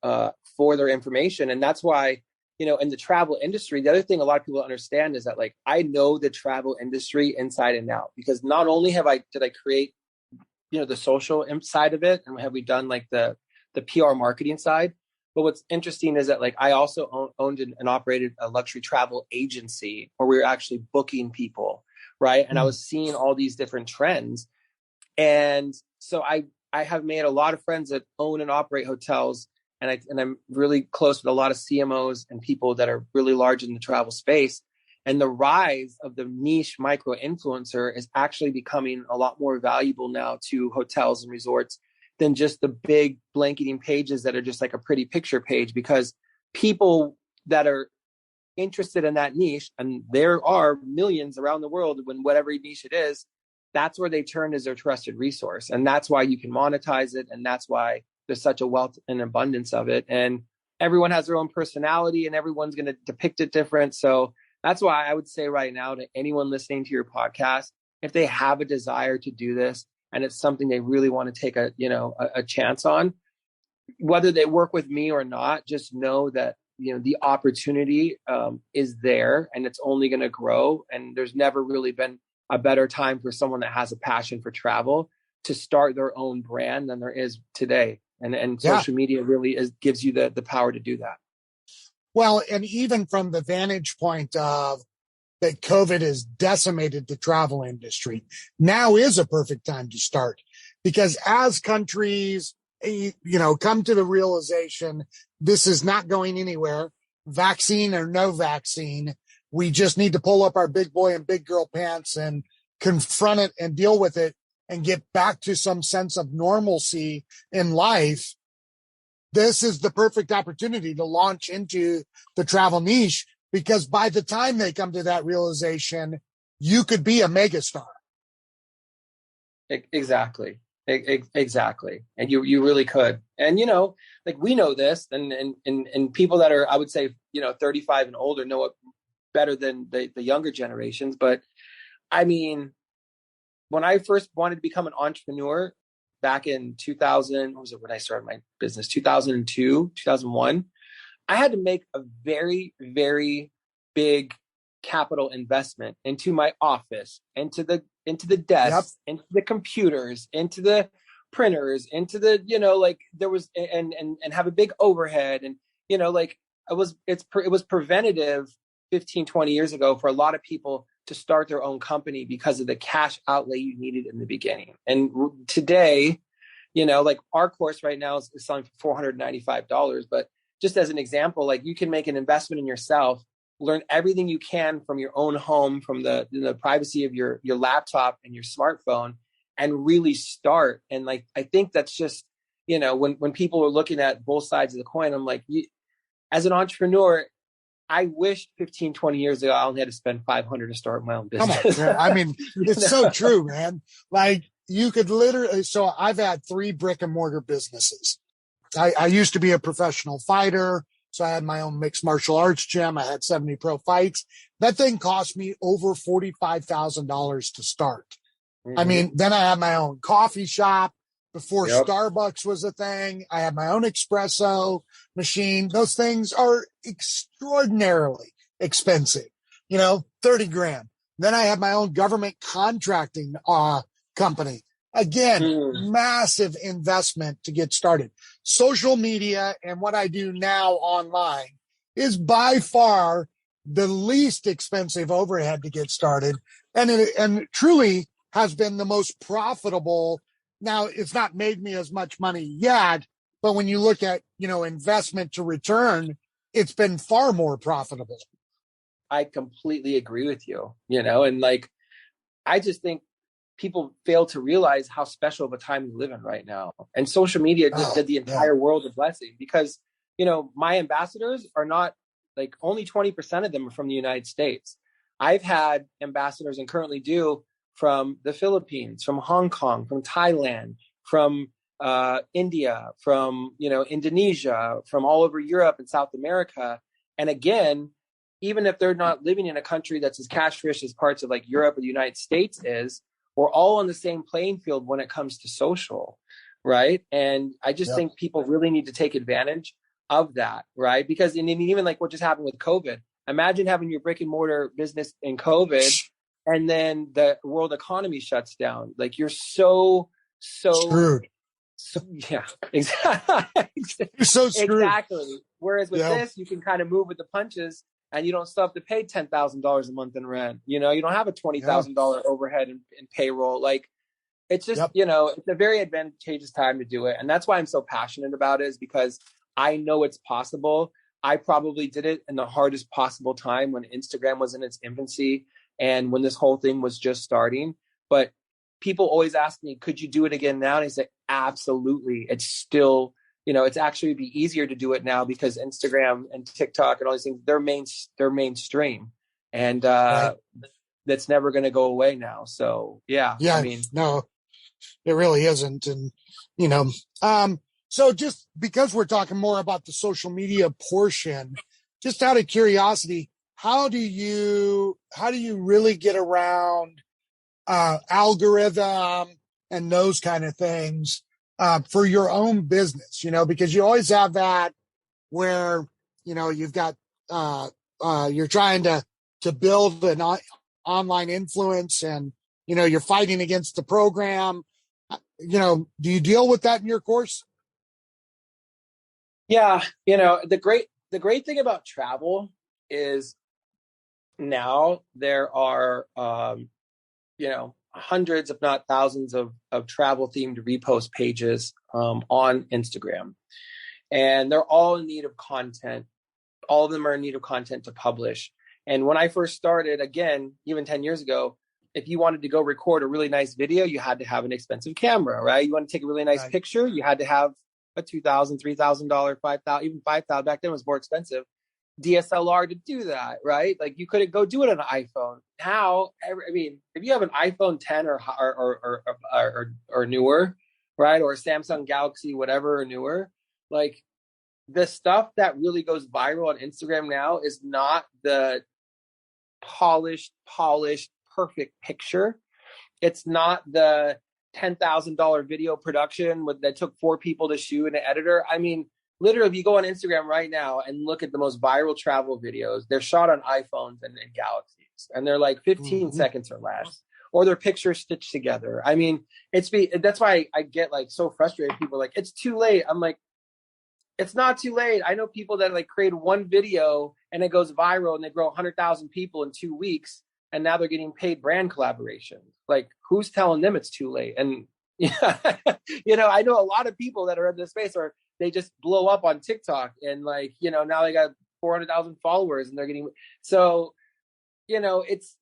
S2: for their information. And that's why, in the travel industry, the other thing a lot of people understand is that like, I know the travel industry inside and out, because not only did I create, the social side of it, and have we done like the PR marketing side, but what's interesting is that like, I also owned and operated a luxury travel agency where we were actually booking people. Right. And I was seeing all these different trends. And so I have made a lot of friends that own and operate hotels, and I'm really close with a lot of CMOs and people that are really large in the travel space. And the rise of the niche micro influencer is actually becoming a lot more valuable now to hotels and resorts than just the big blanketing pages that are just like a pretty picture page, because people that are interested in that niche, and there are millions around the world when whatever niche it is, that's where they turn as their trusted resource. And that's why you can monetize it. And that's why there's such a wealth and abundance of it. And everyone has their own personality, and everyone's going to depict it different. So That's why I would say right now to anyone listening to your podcast, if they have a desire to do this and it's something they really want to take a chance on, whether they work with me or not, just know that, the opportunity is there and it's only going to grow. And there's never really been a better time for someone that has a passion for travel to start their own brand than there is today. And social media really gives you the power to do that.
S1: Well, and even from the vantage point of that COVID has decimated the travel industry, now is a perfect time to start, because as countries, come to the realization this is not going anywhere, vaccine or no vaccine, we just need to pull up our big boy and big girl pants and confront it and deal with it and get back to some sense of normalcy in life. This is the perfect opportunity to launch into the travel niche, because by the time they come to that realization, you could be a megastar.
S2: Exactly. And you really could. And, we know this, and people that are, I would say, 35 and older know it better than the younger generations. But I mean, when I first wanted to become an entrepreneur back in 2000, what was it when I started my business? 2002, 2001, I had to make a very, very big capital investment into my office, into the desks, into the computers, into the printers, into the, there was, and have a big overhead. And, it was preventative 15, 20 years ago for a lot of people to start their own company because of the cash outlay you needed in the beginning. And today, our course right now is selling for $495. But just as an example, you can make an investment in yourself, learn everything you can from your own home, from the privacy of your laptop and your smartphone, and really start. And I think that's just, when people are looking at both sides of the coin, I'm like, as an entrepreneur, I wish 15, 20 years ago, I only had to spend $500 to start my own business.
S1: Come on. I mean, it's so true, man. You could literally, so I've had 3 brick and mortar businesses. I used to be a professional fighter. So I had my own mixed martial arts gym. I had 70 pro fights. That thing cost me over $45,000 to start. Mm-hmm. I mean, then I had my own coffee shop before Starbucks was a thing. I had my own espresso machine. Those things are extraordinarily expensive, $30,000. Then I had my own government contracting company. Again, massive investment to get started. Social media and what I do now online is by far the least expensive overhead to get started. And it truly has been the most profitable. Now, it's not made me as much money yet, but when you look at, investment to return, it's been far more profitable.
S2: I completely agree with you, and I just think people fail to realize how special of a time we live in right now. And social media just did the entire world a blessing, because, my ambassadors are not only 20% of them are from the United States. I've had ambassadors and currently do from the Philippines, from Hong Kong, from Thailand, from India, from, Indonesia, from all over Europe and South America. And again, even if they're not living in a country that's as cash rich as parts of Europe or the United States is, we're all on the same playing field when it comes to social, right? And I just think people really need to take advantage of that, right? Because even what just happened with COVID, imagine having your brick and mortar business in COVID and then the world economy shuts down. You're so
S1: screwed.
S2: Yeah, exactly.
S1: You're so screwed.
S2: Exactly. Whereas with this, you can kind of move with the punches. And you don't still have to pay $10,000 a month in rent. You don't have a $20,000 overhead in payroll. It's just, it's a very advantageous time to do it. And that's why I'm so passionate about it, is because I know it's possible. I probably did it in the hardest possible time when Instagram was in its infancy and when this whole thing was just starting. But people always ask me, could you do it again now? And I say, absolutely. It's still, it's actually be easier to do it now because Instagram and TikTok and all these things, they're mainstream, and that's never going to go away now. So I mean,
S1: no, it really isn't. And, so just because we're talking more about the social media portion, just out of curiosity, how do you really get around algorithm and those kind of things for your own business? Because you always have that where you've got you're trying to build an online influence, and you're fighting against the program. Do you deal with that in your course?
S2: Yeah, the great thing about travel is now there are hundreds, if not thousands, of travel themed repost pages on Instagram, and they're all in need of content. All of them are in need of content to publish. And when I first started, again, even 10 years ago, if you wanted to go record a really nice video, you had to have an expensive camera, right? You want to take a really nice picture, you had to have a $2,000, $3,000, $5,000, even $5,000. Back then it was more expensive. DSLR to do that, right? Like you couldn't go do it on an iPhone. Now, if you have an iPhone 10 or newer, right, or a Samsung Galaxy, whatever, or newer, like the stuff that really goes viral on Instagram now is not the polished, perfect picture. It's not the $10,000 video production that took 4 people to shoot and an editor. I mean, literally, if you go on Instagram right now and look at the most viral travel videos, they're shot on iPhones and Galaxies, and they're like 15 seconds or less, or their pictures stitched together. I mean, that's why I get like so frustrated. People are like, it's too late. I'm like, it's not too late. I know people that like create one video and it goes viral and they grow 100,000 people in 2 weeks, and now they're getting paid brand collaboration. Like, who's telling them it's too late? And I know a lot of people that are in this space, or they just blow up on TikTok and like, now they got 400,000 followers and they're getting, so, it's,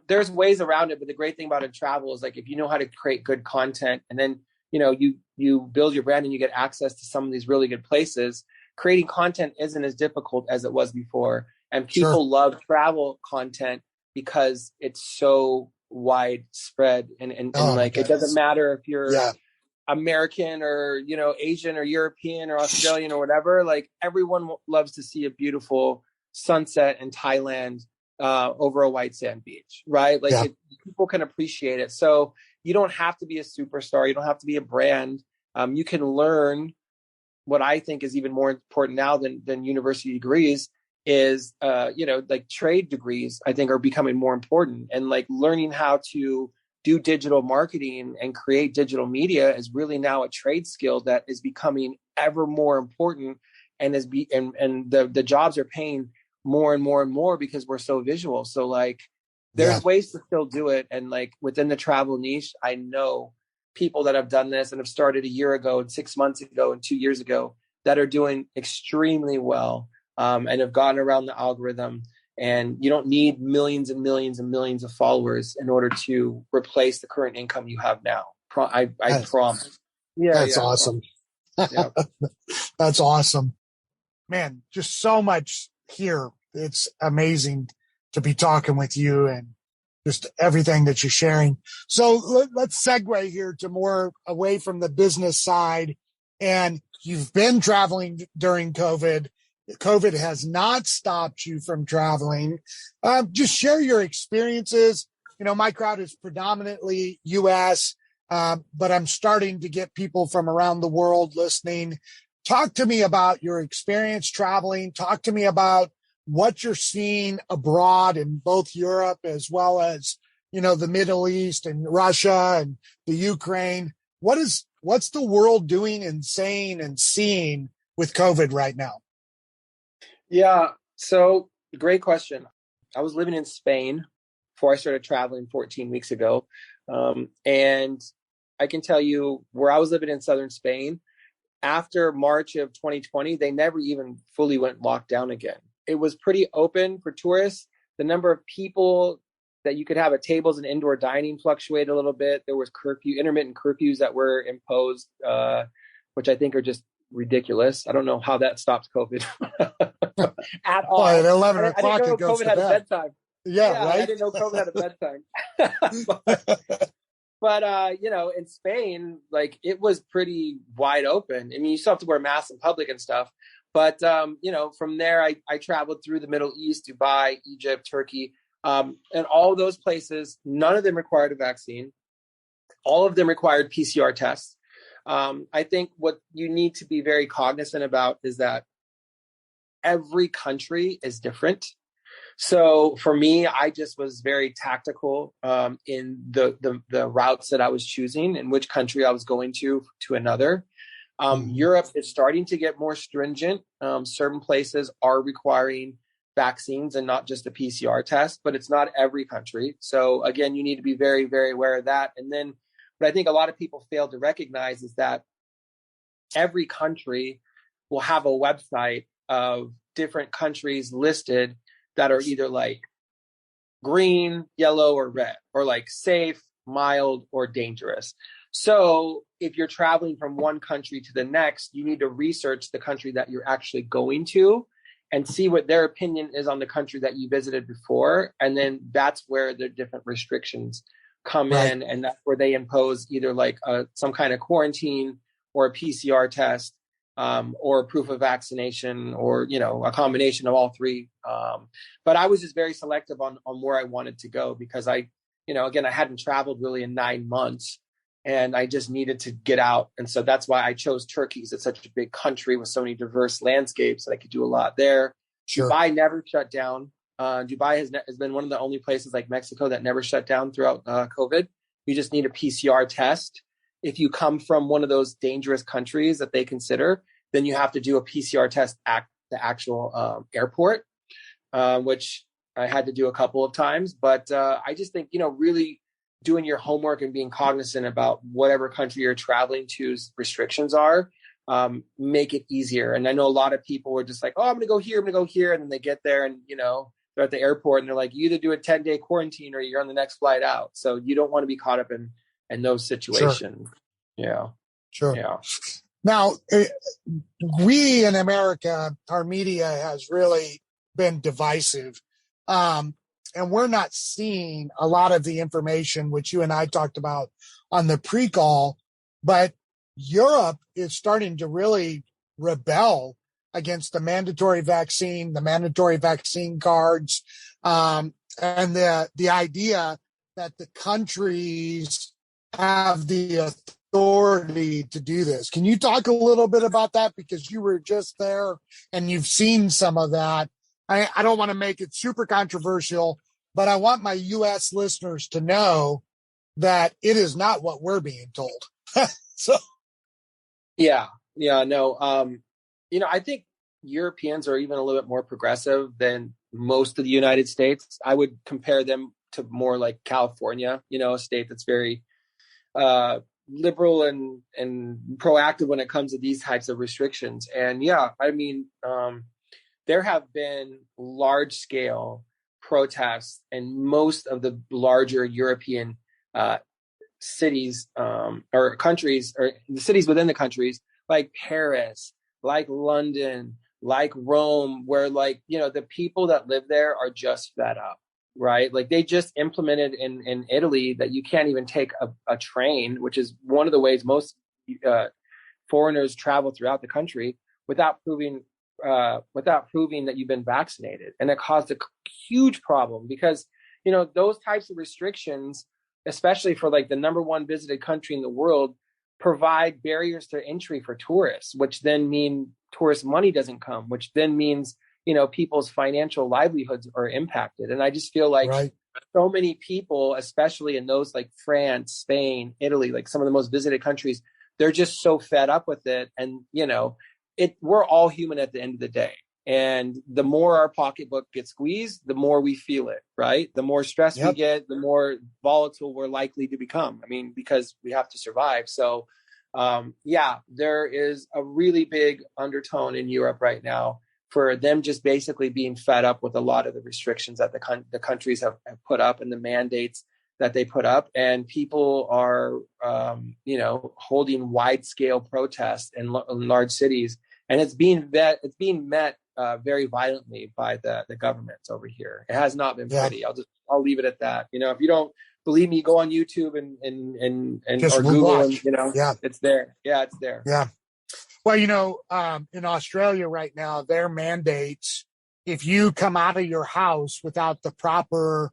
S2: there's ways around it. But the great thing about it travel is like, if you know how to create good content, and then, you build your brand and you get access to some of these really good places, creating content isn't as difficult as it was before. And people love travel content because it's so widespread and like, it doesn't matter if you're American or, Asian or European or Australian or whatever, like everyone loves to see a beautiful sunset in Thailand over a white sand beach, right? Like people can appreciate it. So you don't have to be a superstar. You don't have to be a brand. You can learn what I think is even more important now than university degrees is, like trade degrees, I think, are becoming more important. And like learning how to do digital marketing and create digital media is really now a trade skill that is becoming ever more important, and the jobs are paying more and more and more because we're so visual. So like there's ways to still do it. And like within the travel niche, I know people that have done this and have started a year ago and 6 months ago and 2 years ago that are doing extremely well, and have gotten around the algorithm. And you don't need millions and millions and millions of followers in order to replace the current income you have now. I promise.
S1: That's awesome.
S2: Yeah.
S1: That's awesome, man. Just so much here. It's amazing to be talking with you and just everything that you're sharing. So let's segue here to more away from the business side. And you've been traveling during COVID. COVID has not stopped you from traveling. Just share your experiences. My crowd is predominantly US, but I'm starting to get people from around the world listening. Talk to me about your experience traveling. Talk to me about what you're seeing abroad in both Europe as well as, the Middle East and Russia and the Ukraine. What's the world doing and saying and seeing with COVID right now?
S2: Yeah. So great question. I was living in Spain before I started traveling 14 weeks ago. And I can tell you where I was living in southern Spain, after March of 2020, they never even fully went locked down again. It was pretty open for tourists. The number of people that you could have at tables and indoor dining fluctuated a little bit. There was intermittent curfews that were imposed, which I think are just ridiculous. I don't know how that stops COVID at all.
S1: At 11 o'clock,
S2: I didn't know
S1: it goes
S2: COVID
S1: to
S2: had
S1: bed.
S2: a bedtime.
S1: Yeah, right?
S2: I didn't know COVID had a bedtime. But in Spain, like it was pretty wide open. I mean, you still have to wear masks in public and stuff, But, from there, I traveled through the Middle East, Dubai, Egypt, Turkey, and all those places. None of them required a vaccine. All of them required PCR tests. I think what you need to be very cognizant about is that every country is different. So for me, I just was very tactical in the routes that I was choosing and which country I was going to another. Europe is starting to get more stringent. Certain places are requiring vaccines and not just a PCR test, but it's not every country. So again, you need to be very, very aware of that. And then what I think a lot of people fail to recognize is that every country will have a website of different countries listed that are either like green, yellow, or red, or like safe, mild, or dangerous. So if you're traveling from one country to the next, you need to research the country that you're actually going to and see what their opinion is on the country that you visited before. And then that's where the different restrictions come in. And that's where they impose either like some kind of quarantine or a PCR test, or proof of vaccination, or, a combination of all three. But I was just very selective on where I wanted to go because again, I hadn't traveled really in 9 months and I just needed to get out. And so that's why I chose Turkey, because it's such a big country with so many diverse landscapes that I could do a lot there. Sure. Dubai never shut down. Dubai has been one of the only places like Mexico that never shut down throughout COVID. You just need a PCR test. If you come from one of those dangerous countries that they consider, then you have to do a PCR test at the actual airport, which I had to do a couple of times. But I just think, really doing your homework and being cognizant about whatever country you're traveling to's restrictions are, make it easier. And I know a lot of people are just like, oh, I'm going to go here, I'm going to go here. And then they get there and, they're at the airport and they're like, you either do a 10-day quarantine or you're on the next flight out. So you don't want to be caught up in those situations. Sure. Yeah.
S1: Sure.
S2: Yeah.
S1: Now, we in America, our media has really been divisive. And we're not seeing a lot of the information which you and I talked about on the pre-call, but Europe is starting to really rebel against the mandatory vaccine cards, and the idea that the countries have the authority to do this. Can you talk a little bit about that? Because you were just there and you've seen some of that. I don't want to make it super controversial, but I want my U.S. listeners to know that it is not what we're being told.
S2: I think Europeans are even a little bit more progressive than most of the United States. I would compare them to more like California, a state that's very liberal and proactive when it comes to these types of restrictions. And there have been large scale protests in most of the larger European cities or countries, or the cities within the countries, like Paris, like London, like Rome, where the people that live there are just fed up, right? Like they just implemented in Italy that you can't even take a train, which is one of the ways most foreigners travel throughout the country without proving that you've been vaccinated. And it caused a huge problem because, those types of restrictions, especially for like the number one visited country in the world, provide barriers to entry for tourists, which then mean tourist money doesn't come, which then means, people's financial livelihoods are impacted. And I just feel like so many people, especially in those like France, Spain, Italy, like some of the most visited countries, they're just so fed up with it. And, we're all human at the end of the day. And the more our pocketbook gets squeezed, the more we feel it, right? The more stress we get, the more volatile we're likely to become. I mean, because we have to survive. So, there is a really big undertone in Europe right now for them just basically being fed up with a lot of the restrictions that the countries have put up and the mandates that they put up. And people are, holding wide scale protests in large cities. And it's being met very violently by the governments over here. It has not been pretty. I'll leave it at that. If you don't believe me, go on YouTube and or Google, and it's there. Yeah, it's there.
S1: Yeah. Well, in Australia right now, their mandates, if you come out of your house without the proper,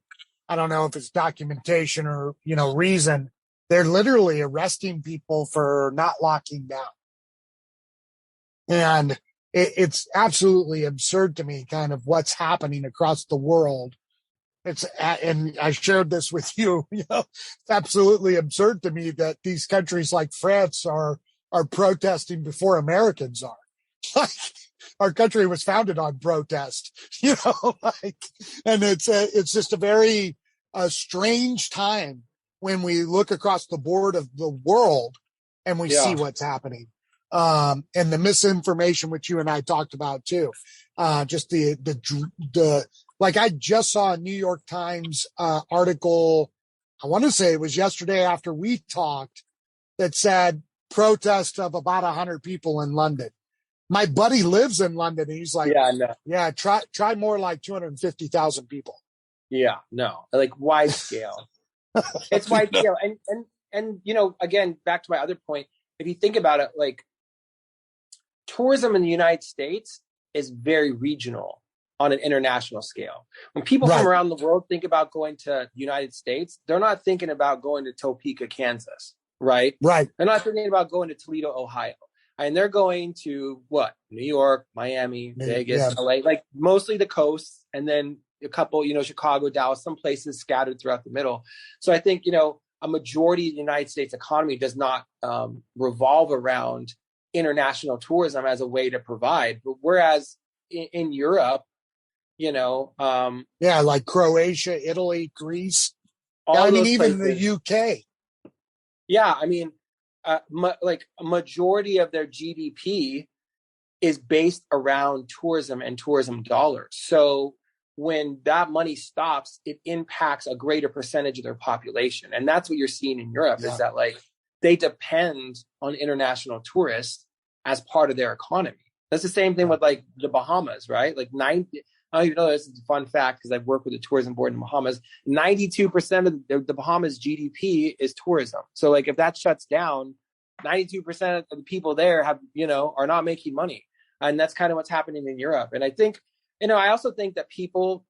S1: I don't know if it's documentation or, reason, they're literally arresting people for not locking down. And it's absolutely absurd to me, kind of what's happening across the world. And I shared this with you, it's absolutely absurd to me that these countries like France are protesting before Americans are. Like, our country was founded on protest, and it's just a very strange time when we look across the board of the world and we see what's happening. And the misinformation, which you and I talked about too, just the like I just saw a New York Times article, I want to say it was yesterday after we talked, that said protest of about 100 people in London. My buddy lives in London, and he's like, yeah, try more like 250,000 people.
S2: Yeah, no, like wide scale. It's wide scale. And again, back to my other point, if you think about it, like tourism in the United States is very regional on an international scale. When people from around the world think about going to the United States, they're not thinking about going to Topeka, Kansas, right?
S1: Right.
S2: They're not thinking about going to Toledo, Ohio. And they're going to what? New York, Miami, Vegas, LA, like mostly the coast, and then a couple, Chicago, Dallas, some places scattered throughout the middle. So I think, a majority of the United States economy does not revolve around international tourism as a way to provide. But whereas in Europe,
S1: like Croatia, Italy, Greece, even the UK.
S2: Yeah, I mean, like a majority of their GDP is based around tourism and tourism dollars. So when that money stops, it impacts a greater percentage of their population. And that's what you're seeing in Europe is that like they depend on international tourists as part of their economy. That's the same thing with like the Bahamas, right? Like I don't even know this is a fun fact because I've worked with the tourism board in the Bahamas. 92% of the Bahamas GDP is tourism. So like if that shuts down, 92% of the people there are not making money. And that's kind of what's happening in Europe. And I think, I also think that people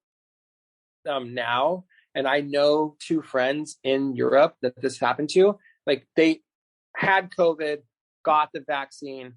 S2: now, and I know two friends in Europe that this happened to, like they had COVID, got the vaccine,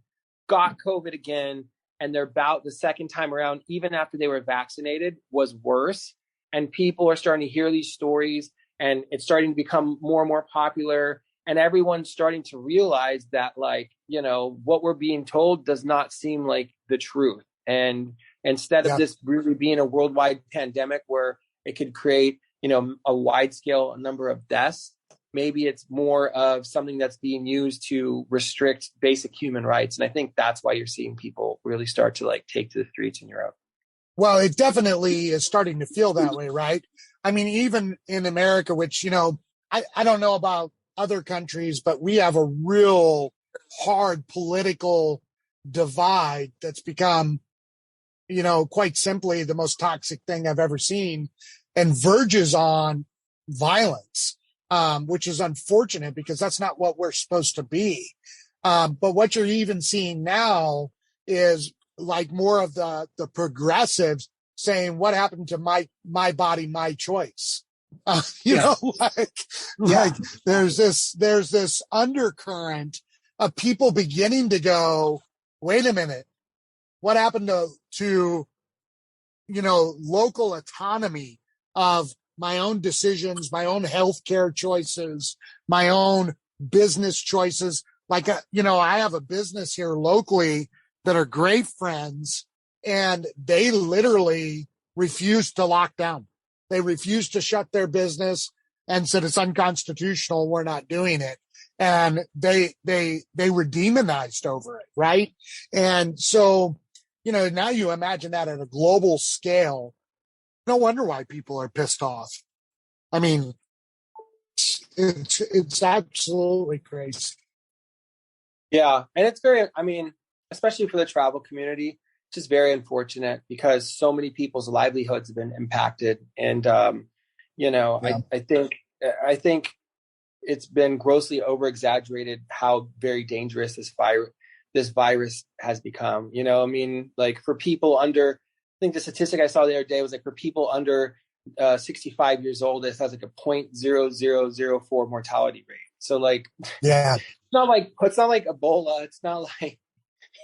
S2: got COVID again, and their bout the second time around, even after they were vaccinated, was worse. And people are starting to hear these stories, and it's starting to become more and more popular. And everyone's starting to realize that, like, what we're being told does not seem like the truth. And instead of this really being a worldwide pandemic where it could create, a wide scale number of deaths, maybe it's more of something that's being used to restrict basic human rights. And I think that's why you're seeing people really start to like take to the streets in Europe.
S1: Well, it definitely is starting to feel that way, right? I mean, even in America, which, I don't know about other countries, but we have a real hard political divide that's become, quite simply the most toxic thing I've ever seen and verges on violence. Which is unfortunate because that's not what we're supposed to be. But what you're even seeing now is like more of the progressives saying, what happened to my body, my choice? Like there's this undercurrent of people beginning to go, wait a minute, what happened to local autonomy of my own decisions, my own healthcare choices, my own business choices. Like, I have a business here locally that are great friends, and they literally refused to lock down. They refused to shut their business and said it's unconstitutional. We're not doing it. And they were demonized over it. Right. And so, now you imagine that at a global scale. No wonder why people are pissed off. I mean, it's absolutely crazy.
S2: Yeah. And it's especially for the travel community, it's just very unfortunate because so many people's livelihoods have been impacted. And, I think it's been grossly over exaggerated how very dangerous this this virus has become. You know, I mean, like for people under, I think the statistic I saw the other day was like for people under 65 years old, it has like a 0.0004 mortality rate. So like,
S1: Yeah.
S2: it's not like Ebola. It's not like,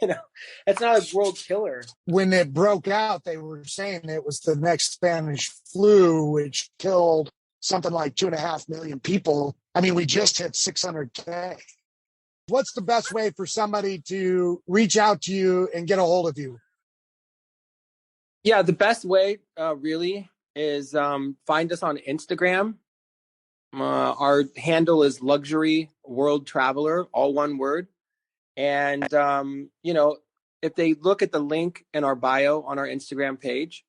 S2: you know, it's not a world killer.
S1: When it broke out, they were saying it was the next Spanish flu, which killed something like 2.5 million people. I mean, we just hit 600K. What's the best way for somebody to reach out to you and get a hold of you?
S2: Yeah, the best way really is find us on Instagram. Our handle is Luxury World Traveler, all one word. And, you know, if they look at the link in our bio on our Instagram page,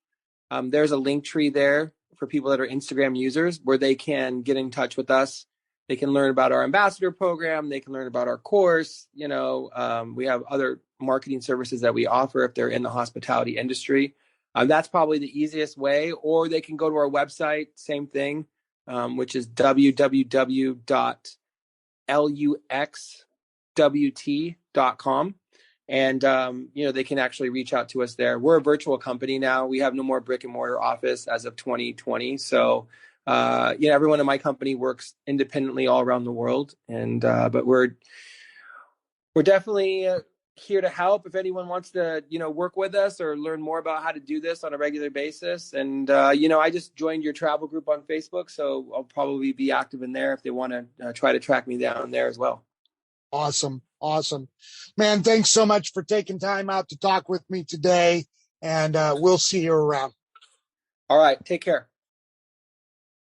S2: there's a link tree there for people that are Instagram users where they can get in touch with us. They can learn about our ambassador program. They can learn about our course. You know, we have other marketing services that we offer if they're in the hospitality industry. That's probably the easiest way. Or they can go to our website, same thing, which is www.luxwt.com. And, you know, they can actually reach out to us there. We're a virtual company now. We have no more brick and mortar office as of 2020. So, you know, everyone in my company works independently all around the world. And, but we're definitely here to help if anyone wants to, you know, work with us or learn more about how to do this on a regular basis. And, you know, I just joined your travel group on Facebook, so I'll probably be active in there if they want to try to track me down there as well.
S1: Awesome. Awesome. Man, thanks so much for taking time out to talk with me today. And we'll see you around.
S2: All right. Take care.